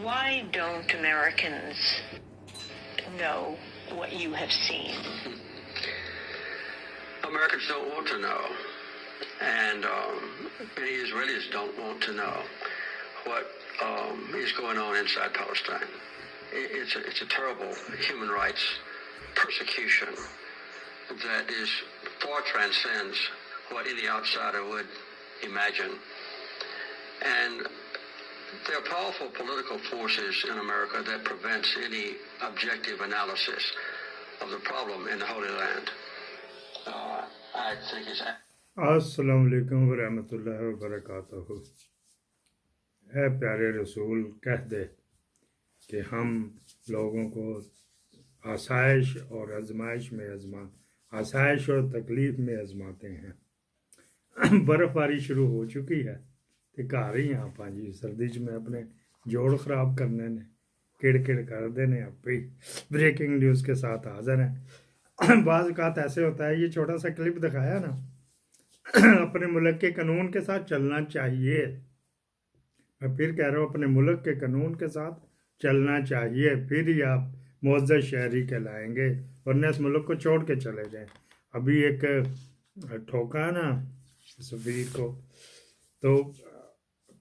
Why don't Americans know what you have seen? Americans don't want to know, and many Israelis don't want to know what is going on inside Palestine. It's a terrible human rights persecution that far transcends what any outsider would imagine. And there are powerful political forces in America that prevents any objective analysis of the problem in the Holy Land. I think it's... अस्सलाम वालेकुम वरहमतुल्लाहि वबरकातुहू। है प्यारे रसूल कह दे कि हम लोगों को आसाइश और आजमाइश में आसाइश और तकलीफ में आजमाते हैं। बर्फबारी शुरू हो चुकी है तो घर ही आप जी सर्दी च में अपने जोड़ ख़राब करने ने किड़ कर देने आप ही ब्रेकिंग न्यूज़ के साथ हाजिर हैं। बाज़ औक़ात ऐसे होता है, ये छोटा सा क्लिप दिखाया ना, अपने मुल्क के कानून के साथ चलना चाहिए। मैं फिर कह रहा हूँ, अपने मुल्क के कानून के साथ चलना चाहिए, फिर ही आप मुअज़्ज़ज़ शहरी कहलाएंगे, वरना इस मुल्क को छोड़ के चले जाएं। अभी एक ठोका ना सफ़ीर को, तो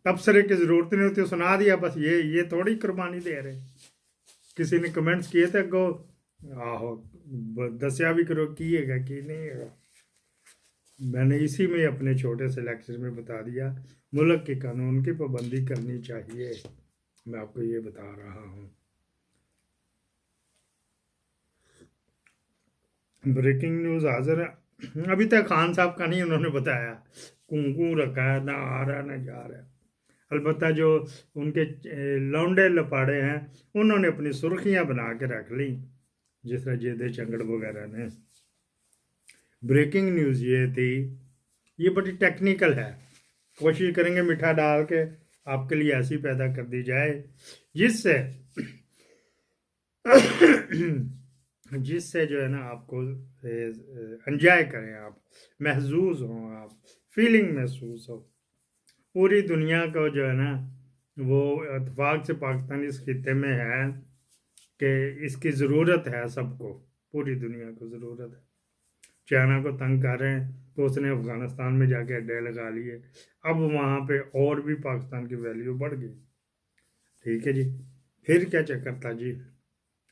तबसरे की ज़रूरत नहीं होती, सुना दिया बस। ये थोड़ी कुर्बानी दे रहे। किसी ने कमेंट्स किए थे गो आहो दसिया भी करो कीएगा कि नहीं है। मैंने इसी में अपने छोटे से लेक्चर में बता दिया, मुल्क के कानून की पाबंदी करनी चाहिए। मैं आपको ये बता रहा हूँ। ब्रेकिंग न्यूज़ हाजिर है। अभी तक खान साहब का नहीं उन्होंने बताया, कुंकू रखा है, ना आ रहा ना जा रहा है। अलबत्ता जो उनके लौंडे लपाड़े हैं उन्होंने अपनी सुर्खियां बना के रख ली, जिस तरह जेदे चंगड़ वगैरह ने। ब्रेकिंग न्यूज़ ये थी, ये बड़ी टेक्निकल है, कोशिश करेंगे मीठा डाल के आपके लिए ऐसी पैदा कर दी जाए जिससे जो है ना आपको एंजॉय करें, आप महसूस हों, आप फीलिंग महसूस हो। पूरी दुनिया को जो है ना वो इत्तेफाक से पाकिस्तान इस खित्ते में है कि इसकी ज़रूरत है, सबको, पूरी दुनिया को ज़रूरत है। चाइना को तंग कर रहे हैं तो उसने अफ़गानिस्तान में जाके अड्डे लगा लिए, अब वहाँ पे और भी पाकिस्तान की वैल्यू बढ़ गई। ठीक है जी। फिर क्या चक्कर था जी,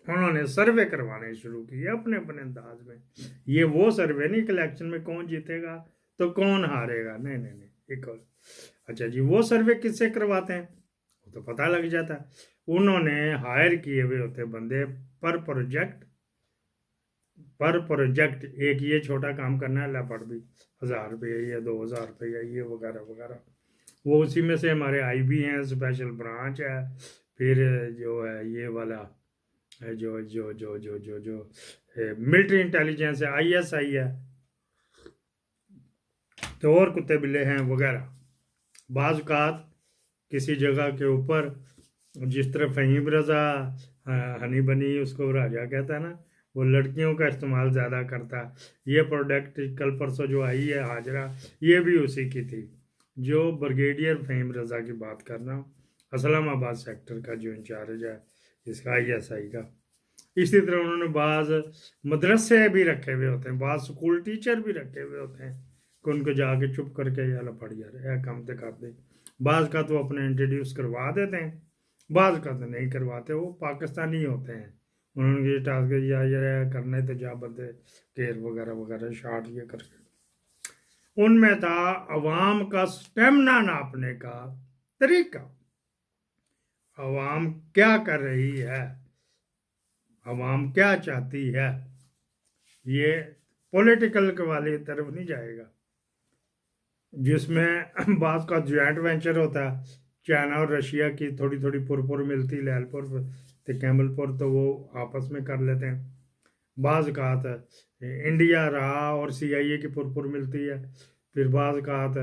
उन्होंने सर्वे करवाने शुरू किए अपने अपने अंदाज में। ये वो सर्वे नहीं कि इलेक्शन में कौन जीतेगा तो कौन हारेगा, नहीं। एक और अच्छा जी, वो सर्वे किससे करवाते हैं वो तो पता लग जाता है। उन्होंने हायर किए हुए होते बंदे पर प्रोजेक्ट एक ये छोटा काम करना है, पढ़ भी 1000 रुपये या 2000 रुपये ये वगैरह वगैरह, वो उसी में से हमारे IB हैं, स्पेशल ब्रांच है, फिर जो है ये वाला जो जो जो जो जो जो मिलिट्री इंटेलिजेंस है, ISI है, तो और कुत्ते बिल्ले हैं वगैरह। बाज़ औक़ात किसी जगह के ऊपर, जिस तरह फ़हीम रज़ा हनी बनी उसको राजा कहता है ना, वो लड़कियों का इस्तेमाल ज़्यादा करता है। ये प्रोडक्ट कल परसों जो आई है हाजरा, ये भी उसी की थी, जो ब्रिगेडियर फ़हीम रज़ा की बात करना, इस्लामाबाद सेक्टर का जो इंचार्ज है इसका ISI का। इसी तरह उन्होंने बाज़ मदरसे भी रखे हुए होते हैं, बाज़ स्कूल टीचर भी रखे हुए होते हैं कि उनको जाके चुप करके या पढ़ जा रहे हैं काम तो कर दे। बाज़ का तो अपने इंट्रोड्यूस करवा देते हैं, बाज़ का तो नहीं करवाते, वो पाकिस्तानी होते हैं। उन्होंने ये टास्क या करने थे जा बंदे केर वगैरह वगैरह शार्ट ये करके। उनमें था अवाम का स्टेमिना नापने का तरीका, अवाम क्या कर रही है, अवाम क्या चाहती है। ये पॉलिटिकल के वाली तरफ नहीं जाएगा, जिसमें बात का जॉइंट वेंचर होता है, चाइना और रशिया की थोड़ी थोड़ी पुरपुर मिलती, लैलपुर तो कैमलपुर तो वो आपस में कर लेते हैं। बाज़ औक़ात इंडिया रहा और CIA की पुरपुर मिलती है, फिर बाज़ औक़ात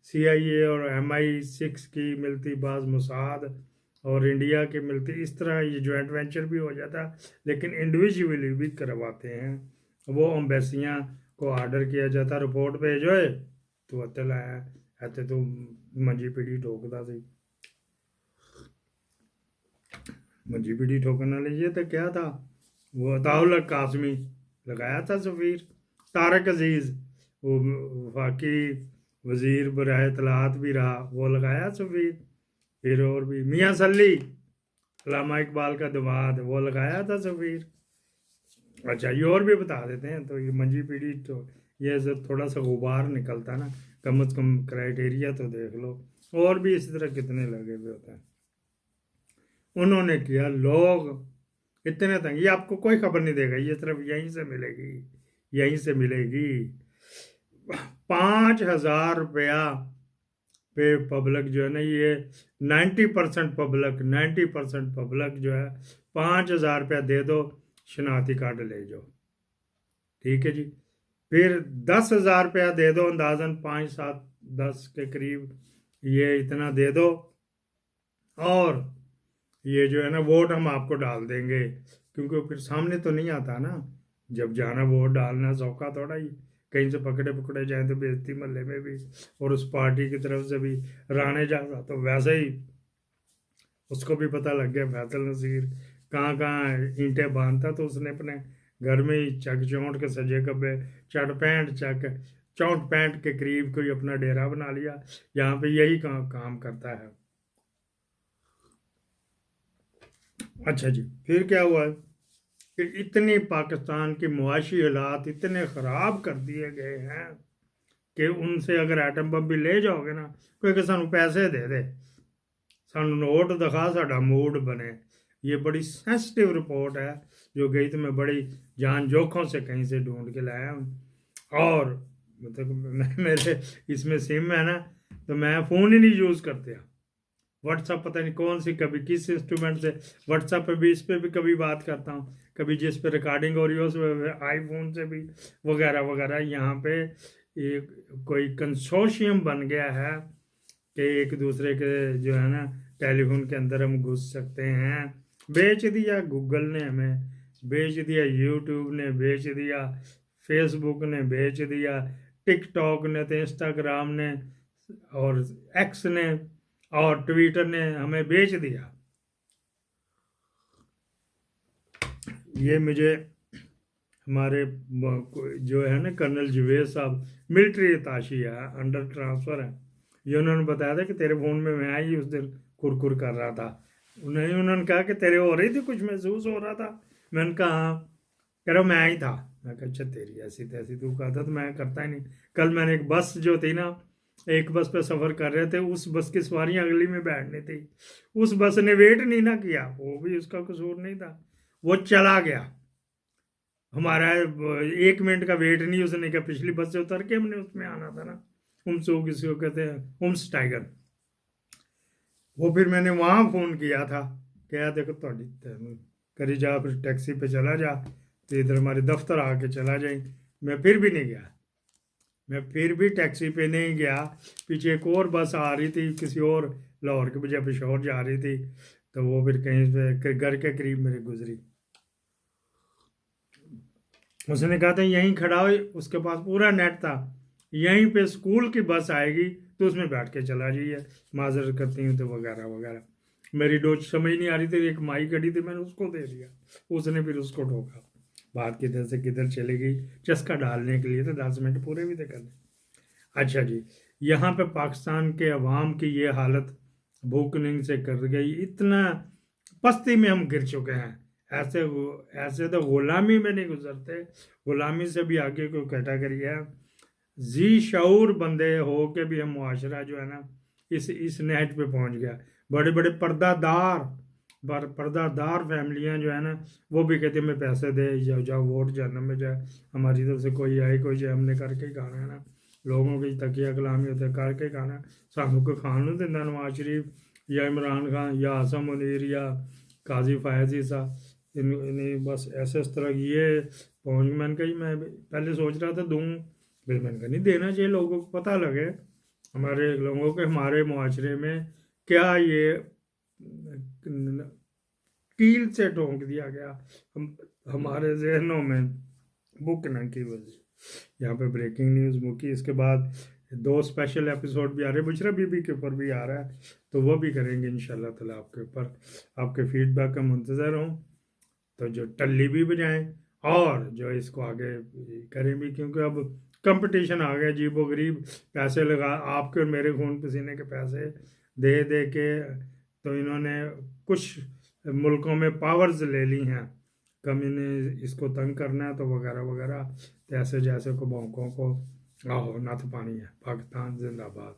CIA और MI6 की मिलती, बाज़ मुसाद और इंडिया की मिलती। इस तरह ये जॉइंट वेंचर भी हो जाता, लेकिन इंडिविजुअली भी करवाते हैं। वो एम्बेसियाँ को आर्डर किया जाता, रिपोर्ट भेजो तो अते लाया ऐसे तो मंजी पीढ़ी ठोकता सी। मंजी पीढ़ी ठोकरने वाले ये तो क्या था, वो अताउल कासमी लगाया था सफ़ीर, तारक अजीज़ वो वफाकी वज़ीर बराए इत्तलात भी रहा, वो लगाया सफ़ीर। फिर और भी मियाँ सल्ली अल्लामा इकबाल का दमाद, वो लगाया था सफ़ीर। अच्छा ये और भी बता देते हैं, तो ये मंजी पीढ़ी तो ये जब थोड़ा सा गुबार निकलता ना, कम से कम क्राइटेरिया तो देख लो। और भी इसी तरह कितने लगे हुए होते हैं। उन्होंने किया, लोग इतने तंग, ये आपको कोई खबर नहीं देगा, ये सिर्फ यहीं से मिलेगी, यहीं से मिलेगी। 5,000 रुपया पे पब्लिक जो है ना, ये 90% पब्लिक जो है 5,000 रुपया दे दो, शनाख्ती कार्ड ले जाओ, ठीक है जी। फिर 10,000 रुपया दे दो, अंदाजन 5, 7, 10 के करीब ये इतना दे दो, और ये जो है ना वोट हम आपको डाल देंगे, क्योंकि फिर सामने तो नहीं आता ना, जब जाना वोट डालना सौखा थोड़ा ही, कहीं से पकड़े जाए तो बेइज्जती महल्ले में भी, और उस पार्टी की तरफ से भी राने जाता, तो वैसे ही उसको भी पता लग गया फैसल नसीर कहाँ कहाँ ईंटें बांधता, तो उसने अपने घर में ही चक चौंट के सजे कब्बे चौंट पैंट के करीब कोई अपना डेरा बना लिया, यहाँ पे यही काम करता है। अच्छा जी, फिर क्या हुआ कि इतनी पाकिस्तान की मुआशी हालात इतने ख़राब कर दिए गए हैं कि उनसे अगर एटम बम भी ले जाओगे ना, कोई कि सानू पैसे दे दे, सानू नोट दिखा, साडा मूड बने। ये बड़ी सेंसिटिव रिपोर्ट है जो गई, तो मैं बड़ी जान जोखों से कहीं से ढूंढ के लाया हूँ। और मतलब मेरे इसमें सिम है ना, तो मैं फ़ोन ही नहीं यूज़ करते, व्हाट्सअप पता नहीं कौन सी, कभी किस इंस्ट्रूमेंट से व्हाट्सअप पे भी, इस पे भी कभी बात करता हूँ, कभी जिस पे रिकॉर्डिंग हो रही हो उस पर आईफोन से भी, वगैरह वगैरह। यहाँ पे एक कोई कंसोर्शियम बन गया है कि एक दूसरे के जो है ना टेलीफोन के अंदर हम घुस सकते हैं। बेच दिया गूगल ने हमें, बेच दिया यूट्यूब ने, बेच दिया फेसबुक ने, बेच दिया टिकटॉक ने, तो इंस्टाग्राम ने, और एक्स ने, और ट्विटर ने हमें बेच दिया। ये मुझे हमारे जो है ना कर्नल जुवेद साहब, मिलिट्री अताशी है, अंडर ट्रांसफ़र है, ये उन्होंने बताया था कि तेरे फ़ोन में मैं ही उस दिन कुरकुर कर रहा था। उन्होंने कहा कि तेरे हो रही थी, कुछ महसूस हो रहा था। मैंने कहा हाँ, कह रहा मैं ही था। मैं कहा अच्छा तेरी ऐसी तैसी, तू कहा था तो मैं करता ही नहीं। कल मैंने एक बस जो थी ना, एक बस पे सफ़र कर रहे थे, उस बस की सवारियां अगली में बैठनी थी, उस बस ने वेट नहीं ना किया, वो भी उसका कसूर नहीं था, वो चला गया। हमारा 1 मिनट का वेट नहीं उसने किया, पिछली बस से उतर के हमने उसमें आना था ना, किसी को कहते हैं उम्स टाइगर। वो फिर मैंने वहाँ फ़ोन किया था, क्या देखो थोड़ी करी जा, फिर टैक्सी पे चला जा, तो इधर हमारे दफ्तर आके चला जाए। मैं फिर भी नहीं गया, मैं फिर भी टैक्सी पे नहीं गया। पीछे एक और बस आ रही थी किसी और लाहौर के बजाय पेशोर जा रही थी, तो वो फिर कहीं पे घर के करीब मेरे गुजरी। उसने कहा था यहीं खड़ा हो, उसके पास पूरा नेट था, यहीं पे स्कूल की बस आएगी तो उसमें बैठ के चला जाइए, माजरत करती हूँ तो, वगैरह वगैरह। मेरी डोज समझ नहीं आ रही थी, एक माई खड़ी थी, मैंने उसको दे दिया, उसने फिर उसको ठोका। बात किधर से किधर चली गई, चस्का डालने के लिए तो 10 मिनट पूरे भी थे करने। अच्छा जी, यहाँ पे पाकिस्तान के अवाम की ये हालत भूखने से कर गई, इतना पस्ती में हम गिर चुके हैं। ऐसे तो गुलामी में नहीं गुजरते, गुलामी से भी आगे कोई कैटेगरी है। जी शऊर बंदे हो के भी हम मुआशरा जो है ना इस नहज पे पहुंच गया। बड़े बड़े पर्दादार फैमिलियां जो है ना, वो भी कहते हैं हमें पैसे दे, जाओ वोट जहन्नम में जाए, हमारी तरफ से कोई आए कोई जाए, हमने करके ही खाना है ना, लोगों की तकिया कलामी होते करके खाना, सानू कोई खान नहीं देता, नवाज शरीफ या इमरान खान या आसम मुनीर या काजी फायज ईसा, इन्हें बस ऐसे इस तरह की ये पहुँच। मैंने कही, मैं पहले सोच रहा था दूँ, फिर मैंने कहा नहीं देना चाहिए, लोगों को पता लगे, हमारे लोगों के हमारे मुआशरे में क्या ये कील से ठोंक दिया गया हमारे जहनों में बुकना की वजह। यहाँ पे ब्रेकिंग न्यूज़ मुकी, इसके बाद 2 स्पेशल एपिसोड भी आ रहे हैं, बुशरा बीबी के ऊपर भी आ रहा है, तो वो भी करेंगे इंशाल्लाह ताला आपके ऊपर। आपके फीडबैक का मुंतज़र हूँ, तो जो टल्ली भी बजाएं और जो इसको आगे करें भी, क्योंकि अब कंपटीशन आ गया, अजीबो गरीब पैसे लगा, आपके और मेरे खून पसीने के पैसे दे दे के तो इन्होंने कुछ मुल्कों में पावर्स ले ली हैं, कम इन्हें इसको तंग करना है तो वगैरह वगैरह, तो ऐसे जैसे को भौंकों को आहो नथ पानी है। पाकिस्तान जिंदाबाद।